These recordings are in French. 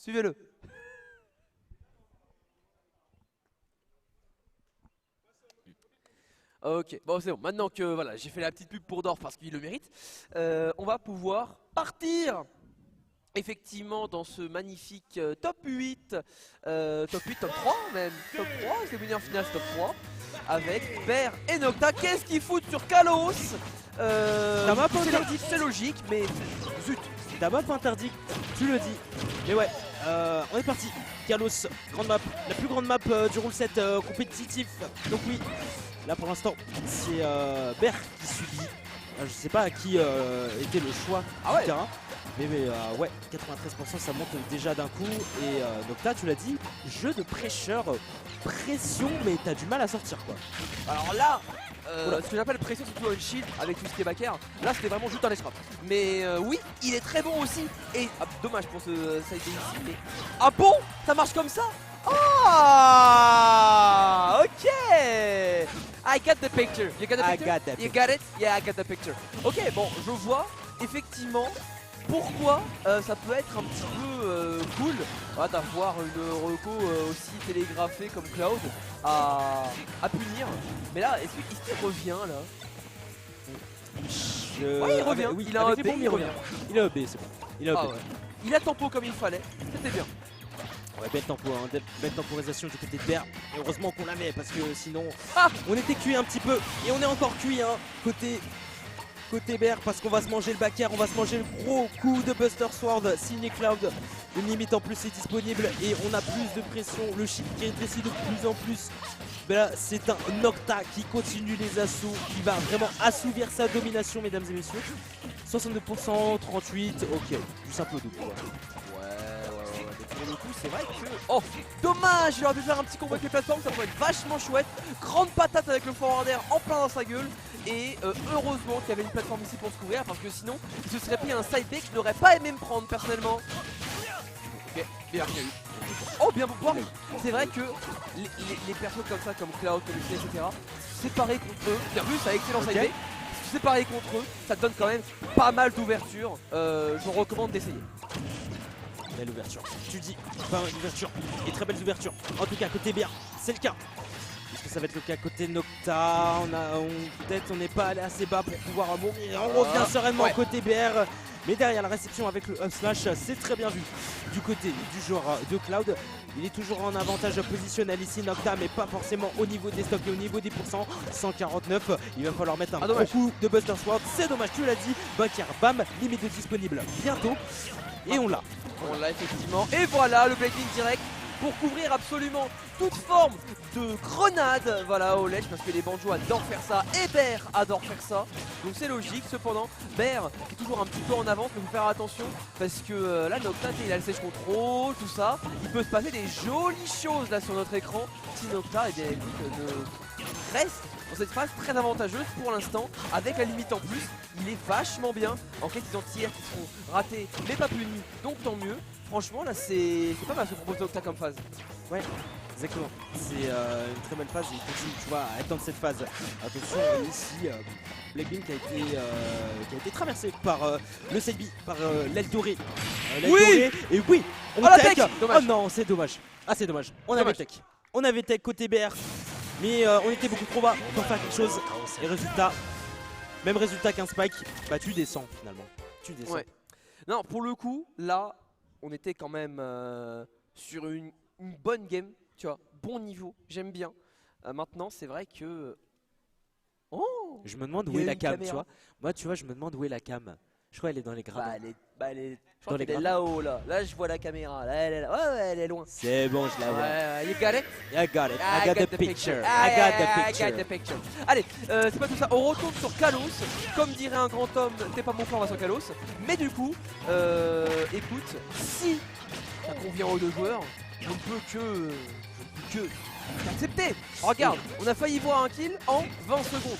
Suivez-le. Ok, bon c'est bon, maintenant que voilà, j'ai fait la petite pub pour Dorf parce qu'il le mérite, on va pouvoir partir effectivement dans ce magnifique top 8, top 8, top 3 même, top 3, c'est venu en finale top 3, avec Bear et Nocta. Qu'est-ce qu'ils foutent sur Kalos? C'est logique, mais zut. Ta map interdite, tu le dis. Mais ouais, on est parti. Kalos, grande map, la plus grande map du rule set compétitif. Donc oui, là pour l'instant, c'est Bear qui subit. Je sais pas à qui était le choix du terrain. Mais ouais, 93% ça monte déjà d'un coup. Et Nocta, tu l'as dit, jeu de pression, mais t'as du mal à sortir quoi. Alors là, ce que j'appelle pression, surtout un shield avec tout ce qui est back air, là c'était vraiment juste un escrap. Mais oui, il est très bon aussi. Et dommage pour ce side ici, mais ah bon, ça marche comme ça? Ah, ok. I got the picture. You got the picture? You got it? Yeah, I got the picture. Ok, bon, je vois effectivement pourquoi ça peut être un petit peu cool d'avoir une reco aussi télégraphée comme Cloud à punir. Mais là, est-ce qu'il revient là? Ouais, il revient. Oui, il a un B, il revient. Il a un B, c'est bon. Il a un B. Ouais. Il a tempo comme il fallait. C'était bien. Ouais, belle tempo, hein, belle temporisation du côté de Bear. Et heureusement qu'on la met parce que sinon Ah, on était cuit un petit peu. Et on est encore cuit hein, côté Bear parce qu'on va se manger le back air, on va se manger le gros coup de Buster Sword signé Cloud. Une limite en plus est disponible et on a plus de pression. Le shield qui rétrécit de plus en plus. Mais là c'est un Nocta qui continue les assauts, qui va vraiment assouvir sa domination mesdames et messieurs. 62%, 38, ok, du simple au double. Pour le coup, c'est vrai que... Oh, dommage, il aurait pu faire un petit combo avec les plateformes, ça pourrait être vachement chouette. Grande patate avec le forwarder en plein dans sa gueule. Et heureusement qu'il y avait une plateforme ici pour se couvrir, parce que sinon, il se serait pris un side B que je n'aurais pas aimé me prendre personnellement. Ok, bien eu. Oh, bien pour voir. C'est vrai que les persos comme ça, comme Cloud, comme Lucy, etc., séparés contre eux, bien vu, ça a excellent side B. Séparés contre eux, ça te donne quand même pas mal d'ouverture. Je vous recommande d'essayer. Belle ouverture, tu dis, enfin une ouverture, et très belles ouvertures, en tout cas côté Bear, c'est le cas. Est-ce que ça va être le cas côté Nocta? Peut-être on n'est pas allé assez bas pour pouvoir mourir, on revient sereinement côté Bear. Mais derrière la réception avec le up slash, c'est très bien vu du côté du joueur de Cloud. Il est toujours en avantage positionnel ici Nocta, mais pas forcément au niveau des stocks et au niveau des pourcents. 149, il va falloir mettre un gros coup de Buster Sword, c'est dommage, tu l'as dit. Backer, bam, limite de disponible bientôt. Et on l'a. On l'a effectivement. Et voilà le Blacklink direct pour couvrir absolument toute forme de grenade. Voilà au ledge parce que les banjos adorent faire ça et Bear adore faire ça. Donc c'est logique. Cependant, Bear qui est toujours un petit peu en avance, mais il faut faire attention parce que là Nocta il a le sèche contrôle, tout ça. Il peut se passer des jolies choses là sur notre écran si Nocta reste dans cette phase très avantageuse pour l'instant avec la limite en plus. Il est vachement bien en cas des entières qui seront ratées mais pas punis, donc tant mieux. Franchement là c'est pas mal ce que propose Nocta comme phase. Ouais, exactement, c'est une très belle phase et il continue tu vois à être dans cette phase. Attention ici Blacklink qui a été traversé par le side B, par l'aile dorée. Oui, et oui, on tech. Oh non, c'est dommage. Ah c'est dommage, on avait tech. On avait tech côté BR. Mais on était beaucoup trop bas pour faire quelque chose. Et résultat, même résultat qu'un spike, bah tu descends finalement. Tu descends. Ouais. Non, pour le coup, là, on était quand même sur une bonne game, tu vois, bon niveau, j'aime bien. Maintenant, c'est vrai que... Oh, je me demande où est la cam, tu vois. Moi, tu vois, je me demande où est la cam. Je crois qu'elle est dans les gradins. Je crois qu'elle est là-haut, là. Là, je vois la caméra. Là, elle est là. Ouais, elle est loin. C'est bon, je la vois. You got it? I got it. I got the picture. I got the picture. Allez, c'est pas tout ça. On retourne sur Kalos. Comme dirait un grand homme, t'es pas mon frère, on va sur Kalos. Mais du coup, écoute, si ça convient aux deux joueurs, je ne peux que accepter. Regarde, on a failli voir un kill en 20 secondes.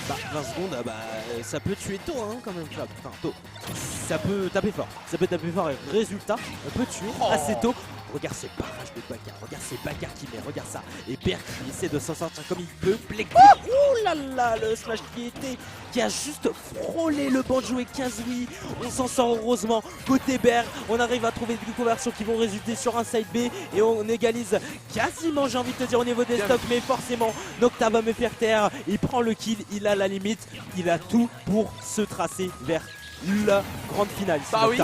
Bah 20 secondes, bah ça peut tuer tôt hein quand même. Enfin tôt. ça peut taper fort. Ça peut taper fort et résultat, on peut tuer assez tôt. Regarde ce barrage de bagarre, regarde ces bagarres qu'il met, regarde ça. Et Berk qui essaie de s'en sortir comme il peut. Black, ouh là là, le slash qui a juste frôlé le Banjo et Kazooie. On s'en sort heureusement. Côté Berk, on arrive à trouver des conversions qui vont résulter sur un side B. Et on égalise quasiment, j'ai envie de te dire, au niveau des stocks. Mais forcément, Nocta va me faire taire. Il prend le kill, il a la limite. Il a tout pour se tracer vers la grande finale. Bah oui.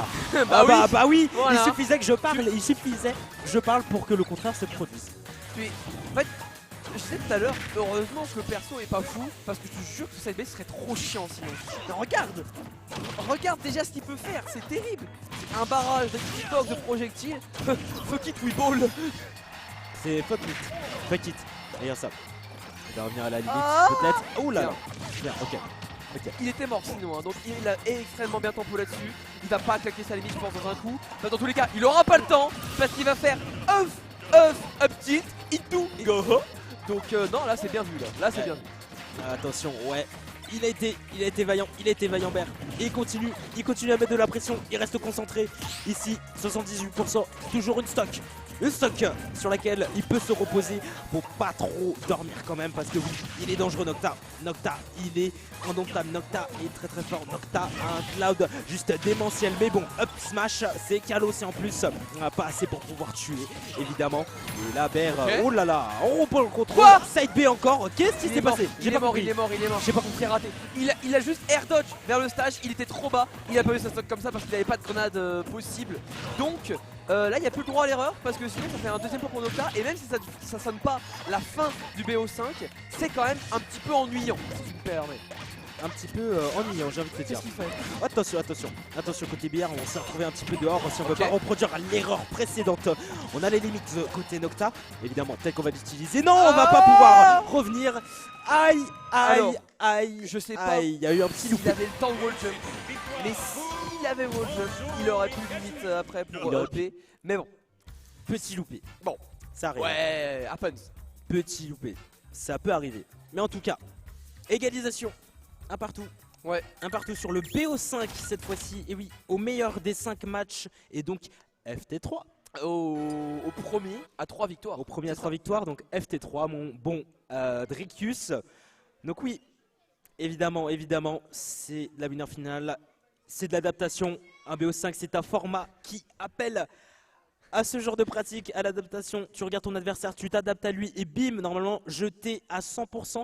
Bah oui, voilà. Il suffisait que je parle, il suffisait que je parle pour que le contraire se produise. En fait, je sais tout à l'heure, heureusement que le perso est pas fou, parce que je te jure que ce side B serait trop chiant sinon. Mais regarde déjà ce qu'il peut faire, c'est terrible. Un barrage de petits blocs de projectiles. Fuck it, we ball. C'est fuck it. Regarde ça. Il va revenir à la limite, peut-être. Oh là là. Bien, ok. Il était mort sinon, hein, donc il a extrêmement bien tempo là-dessus. Il va pas claquer sa limite, je pense, dans un coup. Enfin, dans tous les cas, il aura pas le temps parce qu'il va faire up tilt, into, go. Donc non, là c'est bien vu, là c'est bien vu. Attention, ouais. Il a été vaillant Berk. Et il continue à mettre de la pression, il reste concentré. Ici, 78%, toujours une stock sur laquelle il peut se reposer. Faut pas trop dormir quand même parce que oui, il est dangereux Nocta. Nocta, il est indomptable. Nocta est très très fort. Nocta a un cloud juste démentiel. Mais bon, up smash, c'est Kalos et en plus, on n'a pas assez pour pouvoir tuer, évidemment. Et là, Berk, oh là là, on reprend le contrôle. Side B encore, qu'est-ce qui s'est passé? Il est mort. J'ai pas compris, raté. Il a juste air dodge vers le stage, il était trop bas. Il a pas eu sa stock comme ça parce qu'il avait pas de grenade possible. Donc là il n'y a plus le droit à l'erreur parce que sinon ça fait un deuxième point pour Nocta. Et même si ça sonne pas la fin du BO5, c'est quand même un petit peu ennuyant si tu me permets. Un petit peu ennuyant, j'ai envie de te dire. Qu'est-ce qu'il fait? Attention côté bière, on s'est retrouvé un petit peu dehors si on veut pas reproduire l'erreur précédente. On a les limites côté Nocta, évidemment, peut-être qu'on va l'utiliser. Non, on va pas pouvoir revenir. Aïe, je sais pas. Il y a eu un petit loupé. Il avait le temps de wall jump, mais s'il avait wall jump, il aurait pu limite après pour EP. Mais bon, petit loupé. Bon, ça arrive. Ouais, happens. Petit loupé, ça peut arriver. Mais en tout cas, égalisation. Un partout. Ouais. Un partout sur le BO5 cette fois-ci. Et oui, au meilleur des 5 matchs. Et donc FT3. Au premier à 3 victoires. Au premier à 3 victoires. Donc FT3, mon bon Dricus. Donc oui, évidemment, c'est la winner finale. C'est de l'adaptation. Un BO5, c'est un format qui appelle à ce genre de pratique, à l'adaptation. Tu regardes ton adversaire, tu t'adaptes à lui et bim, normalement, jeté à 100%.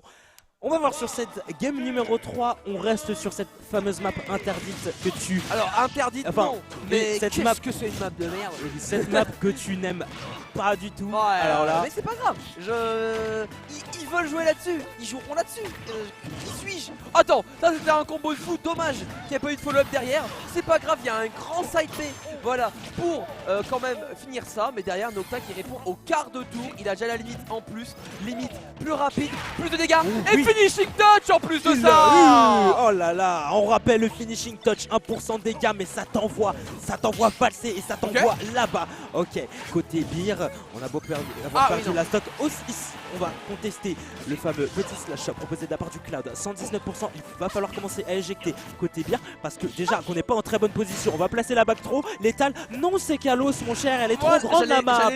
On va voir sur cette game numéro 3, on reste sur cette fameuse map interdite que tu... Alors interdite non, mais cette map que c'est une map de merde. Cette map que tu n'aimes pas du tout. Ouais, alors là... Mais c'est pas grave, ils veulent jouer là-dessus, ils joueront là-dessus. Qui suis-je? Attends, ça c'était un combo de fou, dommage qu'il n'y ait pas eu de follow-up derrière. C'est pas grave, il y a un grand side B, voilà, pour quand même finir ça. Mais derrière Nocta qui répond au quart de tour, il a déjà la limite en plus, limite plus rapide, plus de dégâts, et finishing touch en plus de ça. Oh là là, on rappelle le finishing touch, 1% de dégâts, mais ça t'envoie valser et ça t'envoie là-bas. Ok, côté beer, on a beau avoir perdu la stock aussi. On va contester le fameux petit slash proposé de la part du Cloud. 119%, il va falloir commencer à éjecter côté beer parce que déjà qu'on n'est pas en très bonne position. On va placer la back throw, létale. Non, c'est Kalos mon cher, elle est trop grande la map.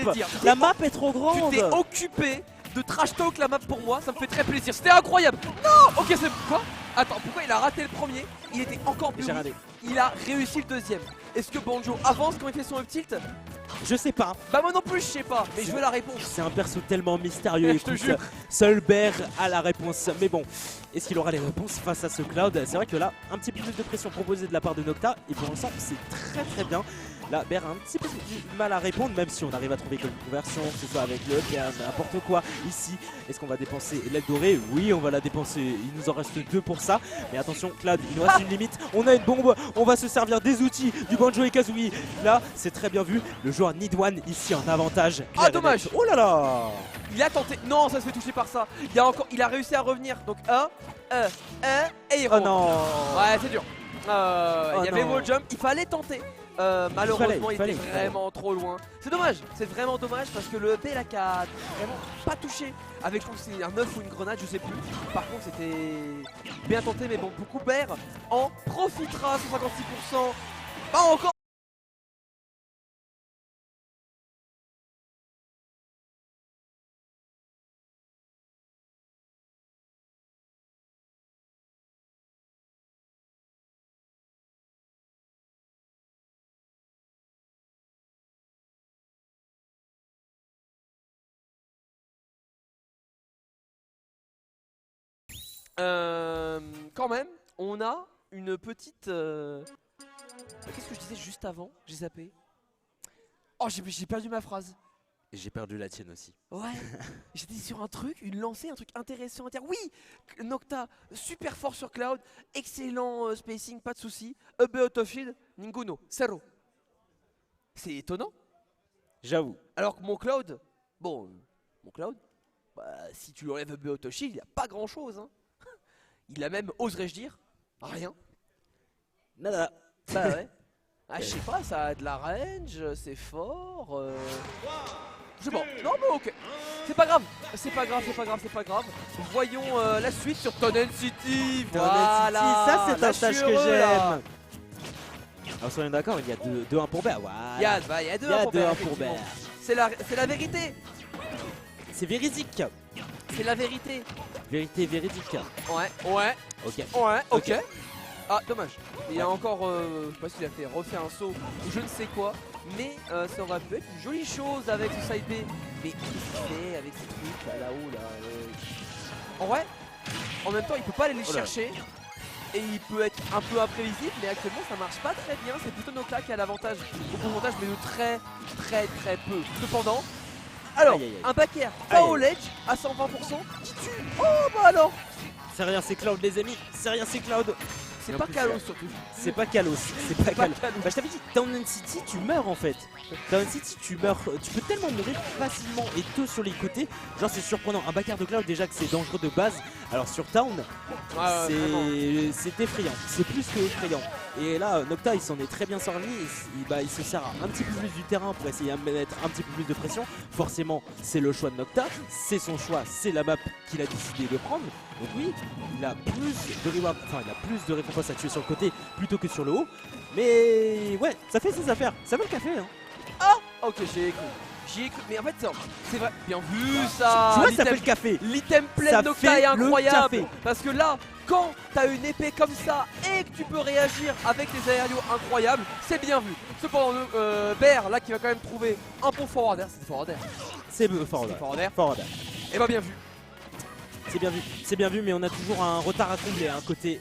La map est trop grande. Tu t'es occupé de trash talk la map pour moi, ça me fait très plaisir. C'était incroyable. Non, ok, c'est quoi? Attends, pourquoi il a raté le premier? Il était encore plus weak. Il a réussi le deuxième. Est-ce que Banjo avance quand il fait son up tilt? Je sais pas. Bah moi non plus je sais pas, mais je veux la réponse. C'est un perso tellement mystérieux. Je te jure. Seul Bear a la réponse. Mais bon, est-ce qu'il aura les réponses face à ce Cloud? C'est vrai que là, un petit peu plus de pression proposée de la part de Nocta. Et pour l'instant, c'est très bien. Là, Bear a un petit peu du mal à répondre, même si on arrive à trouver comme conversion, que ce soit avec le gaz, n'importe quoi. Ici, est-ce qu'on va dépenser l'aile dorée? Oui, on va la dépenser. Il nous en reste 2 pour ça. Mais attention, Cloud, il nous reste une limite. On a une bombe. On va se servir des outils du Banjo et Kazooie. Là, c'est très bien vu. Le joueur Need One ici en avantage. Ah, dommage. Oh là là. Il a tenté. Non, ça se fait toucher par ça. Il a réussi à revenir. Donc et il rentre. Oh non. Ouais, c'est dur. Il y avait wall jump. Il fallait tenter. Malheureusement, il était vraiment trop loin. C'est dommage, c'est vraiment dommage parce que le EP là qui a vraiment pas touché avec, je crois que c'est un œuf ou une grenade, je sais plus. Par contre, c'était bien tenté, mais bon, beaucoup Bear en profitera. 156%. Pas encore. Quand même, on a une petite... Qu'est-ce que je disais juste avant? J'ai zappé. Oh, j'ai perdu ma phrase. J'ai perdu la tienne aussi. Ouais, j'étais sur un truc, une lancée, un truc intéressant à dire. Oui, Nocta, super fort sur Cloud, excellent spacing, pas de soucis. Up out of shield, Ninguno, zéro. C'est étonnant. J'avoue. Alors que mon Cloud, bon, mon Cloud, bah, si tu lui enlèves up out of shield, il n'y a pas grand chose. Hein. Il a même, oserais-je dire, rien. Nada. Bah ouais. Ah, je sais pas, ça a de la range, c'est fort. Je sais pas. Non, mais ok. C'est pas grave. C'est pas grave, c'est pas grave, c'est pas grave. Voyons la suite sur Tonnen City. Voilà. Ça, c'est un Là, stage je suis que heureux, là. j'aime. Alors, soyons d'accord, il y a 2-1 pour Bear. Voilà. Il y a 2-1 pour Bear. Bear. C'est la vérité. C'est véridique. C'est la vérité. Vérité véridique. Ouais, ouais, Ok. ouais, ok. Ok. Ah, dommage. Il y a encore, je sais pas s'il a refait un saut ou je ne sais quoi. Mais ça aurait pu être une jolie chose avec ce side B. Mais qu'est-ce qu'il fait avec ces trucs là-haut là, En vrai, en même temps, il peut pas aller les chercher. Et il peut être un peu imprévisible, mais actuellement ça marche pas très bien. C'est plutôt Nocta qui a l'avantage au pourcentage, mais de très peu. Cependant, alors, Aïe, aïe, aïe. un back air Aïe, pas aïe. au ledge à 120% qui tue. Oh bah alors, C'est rien, c'est Cloud, les amis. C'est rien, c'est Cloud. c'est Et en pas plus, Kalos surtout. C'est pas Kalos. C'est pas pas Kalos. Kalos. Bah, je t'avais dit, Town City, tu meurs en fait. Town City, tu meurs. Tu peux tellement mourir facilement et tôt sur les côtés. Genre, c'est surprenant. Un backer de Cloud, déjà que c'est dangereux de base. Alors, sur Town, c'est effrayant. C'est plus que effrayant. Et là, Nocta, il s'en est très bien sorti. Il se sert un petit peu plus du terrain pour essayer de mettre un petit peu plus de pression. Forcément, c'est le choix de Nocta. C'est son choix, c'est la map qu'il a décidé de prendre. Donc oui, il a plus de reward, enfin il a plus de récompenses à tuer sur le côté plutôt que sur le haut. Mais ouais, ça fait ses affaires. Ça vaut le café, hein. Ah, ok, j'ai cru. J'y ai cru, mais en fait, c'est vrai, bien vu ça. Tu vois, ça fait le café. L'item play Ça de Nocta fait est le incroyable. café. Parce que là, quand t'as une épée comme ça et que tu peux réagir avec des aérios incroyables, c'est bien vu. Cependant, Bear, là, qui va quand même trouver un bon forwarder, c'est forwarder. C'est forward. Et bah, bien vu. C'est bien vu, mais on a toujours un retard à combler hein, côté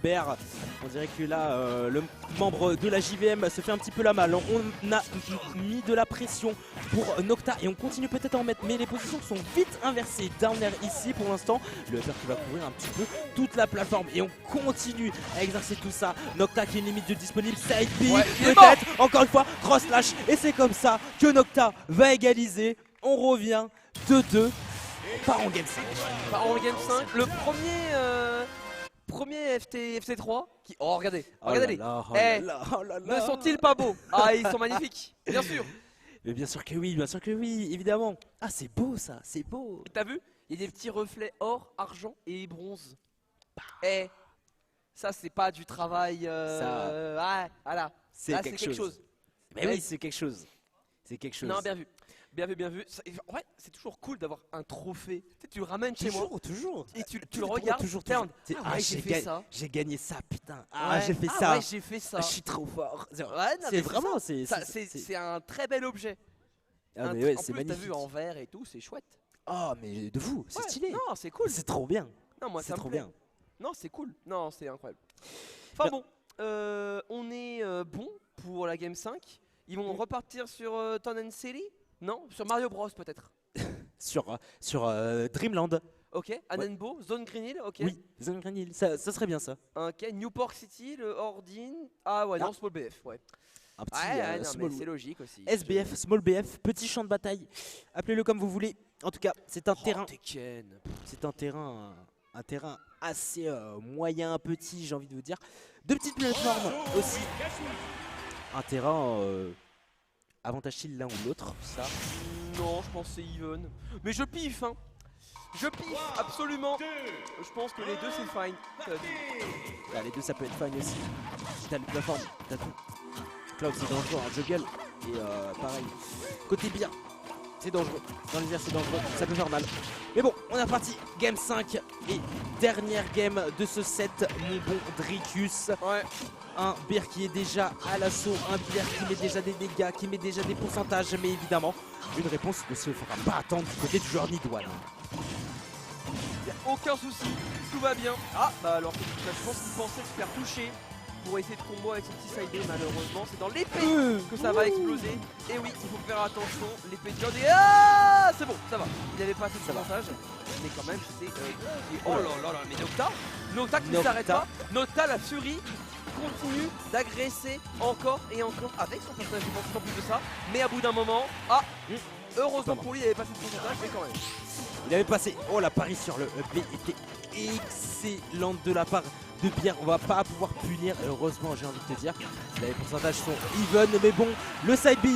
Bear. On dirait que là, le membre de la JVM se fait un petit peu la malle. On a mis de la pression pour Nocta et on continue peut-être à en mettre, mais les positions sont vite inversées. Down air ici pour l'instant. Le upper qui va couvrir un petit peu toute la plateforme et on continue à exercer tout ça. Nocta qui est une limite de disponible. Side B, Ouais, peut-être, encore une fois, cross slash. Et c'est comme ça que Nocta va égaliser. On revient 2-2. Pas en game 5. Pas en game 5. Le premier FT3 qui. Oh, regardez. Regardez-les. Ne sont-ils pas beaux? Ah, ils sont magnifiques. Bien sûr. Mais bien sûr que oui, évidemment. Ah, c'est beau ça, c'est beau. T'as vu? Il y a des petits reflets or, argent et bronze. Ça, c'est pas du travail. Ouais, voilà. C'est quelque chose. Mais oui, c'est quelque chose. C'est quelque chose. Non, bien vu. Bien vu. En vrai, c'est toujours cool d'avoir un trophée. Tu le ramènes chez moi. Toujours. Et tu le regardes. Toujours. Ah, j'ai fait ça. J'ai gagné ça, putain. Ouais. J'ai fait ça. Ouais, j'ai fait ça. Je suis trop fort. Ouais, non, C'est mais vraiment, c'est un très bel objet. Ah, mais ouais, en c'est plus, t'as magnifique. vu en vert et tout, c'est chouette. Oh, mais de vous, c'est Ouais, stylé. Non, c'est cool. C'est trop bien. Non, moi, C'est ça me trop plaît. bien. Non, c'est cool. Non, c'est incroyable. Enfin bon, on est bon pour la Game 5. Ils vont repartir sur Town City. Non, sur Mario Bros peut-être. Sur Dreamland. Ok, Anenbo, Zone Green Hill, ok. Oui, Zone Green Hill, ça serait bien ça. Ok, Newport City, le Ordine. Ah ouais, non, Small BF, ouais. Un petit Ouais, non, small mais c'est logique aussi. SBF, Small BF, petit champ de bataille. Appelez-le comme vous voulez. En tout cas, c'est un terrain. Tekken. C'est un terrain assez moyen, petit, j'ai envie de vous dire. Deux petites plateformes aussi. Un terrain avantage-t-il l'un ou l'autre, ça? Non, je pense que c'est even. Mais je piffe, hein. Je piffe, absolument. Je pense que les deux c'est fine. Là, les deux ça peut être fine aussi. T'as les plateformes, t'as tout. Cloud c'est dangereux en juggle. Et pareil, côté bien, c'est dangereux. Dans les airs c'est dangereux, ça peut faire mal. Mais bon, on est parti. Game 5 et dernière game de ce set, mon bon Dricus. Ouais. Un Bear qui est déjà à l'assaut, un Bear qui met déjà des dégâts, qui met déjà des pourcentages. Mais évidemment, une réponse ne se fera pas attendre du côté du joueur Nidouane. Y a aucun souci, tout va bien. Ah bah alors je pense qu'il pensait se faire toucher pour essayer de combo avec son petit side B. Malheureusement c'est dans l'épée que ça va exploser. Et oui, il faut faire attention, l'épée de John et ah c'est bon, ça va. Il avait pas assez de pourcentage, mais quand même c'est oh là là là, mais Nocta qui ne s'arrête pas. Nocta, la furie continue d'agresser encore et encore avec son personnage défensif en plus de ça. Mais à bout d'un moment, heureusement pour lui il avait pas assez de pourcentage, mais quand même. Il avait passé, oh la pari sur le B était excellente de la part de Bear. On va pas pouvoir punir, heureusement j'ai envie de te dire. Les pourcentages sont even, mais bon, le side B,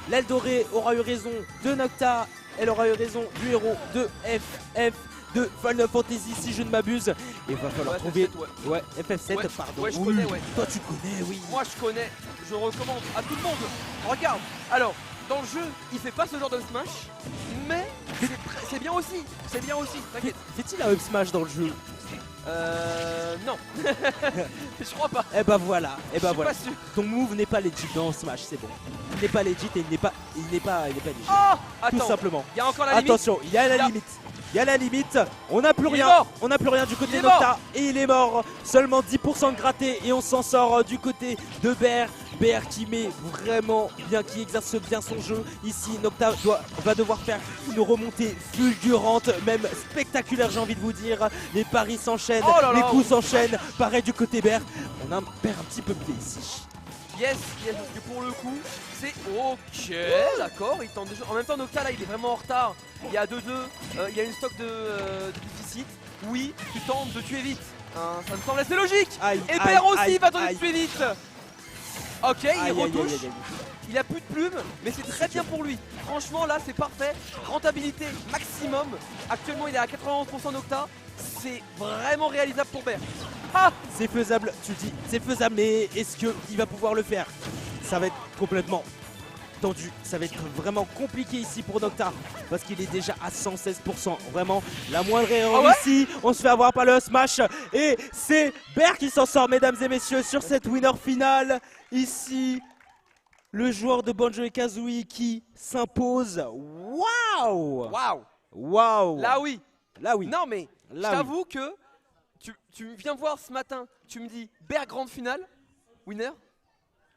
l'aile dorée aura eu raison de Nocta, elle aura eu raison du héros de FF de Final Fantasy si je ne m'abuse. Et il va falloir trouver ouais. FF7 pardon. Ouais, je connais, ouais. Toi tu connais, oui. Moi je connais, je recommande à tout le monde. Regarde, alors dans le jeu il fait pas ce genre de smash, mais c'est bien aussi, t'inquiète. Fait-il un up smash dans le jeu? Non. Je crois pas. Et bah voilà, et bah voilà. Pas sûr. Ton move n'est pas legit dans Smash, c'est bon. Il n'est pas legit et il n'est pas legit. Oh, attends. Tout simplement. Il y a encore la limite. Attention, il y a la limite. Il y a la limite. On n'a plus rien. On n'a plus rien du côté de Nocta et il est mort. Seulement 10% de gratté et on s'en sort du côté de Bear. Bear qui met vraiment bien, qui exerce bien son jeu. Ici, Nocta va devoir faire une remontée fulgurante, même spectaculaire, j'ai envie de vous dire. Les paris s'enchaînent, les coups s'enchaînent. Pareil du côté Bear. On a un Bear un petit peu blé ici. Yes, parce que pour le coup, c'est ok, d'accord, il tente des choses. En même temps, Nocta là, il est vraiment en retard. Il y a 2-2, il y a une stock de déficit. Oui, tu tentes de tuer vite. Hein, ça me semble assez logique. Et Bear aussi va tenter de tuer vite. Ok, il retouche. Il a plus de plumes, mais c'est très bien pour lui. Franchement, là, c'est parfait. Rentabilité maximum. Actuellement, il est à 91% Nocta. C'est vraiment réalisable pour Bear. Ah, c'est faisable, tu dis, c'est faisable, mais est-ce qu'il va pouvoir le faire? Ça va être complètement tendu, ça va être vraiment compliqué ici pour Nocta parce qu'il est déjà à 116%. Vraiment, la moindre erreur ici, on se fait avoir par le smash et c'est Bear qui s'en sort, mesdames et messieurs, sur cette winner finale. Ici, le joueur de Banjo-Kazooie qui s'impose. Waouh! Waouh! Waouh! Là oui! Là oui! Non mais, je t'avoue que tu viens voir ce matin, tu me dis Bear grande finale, winner.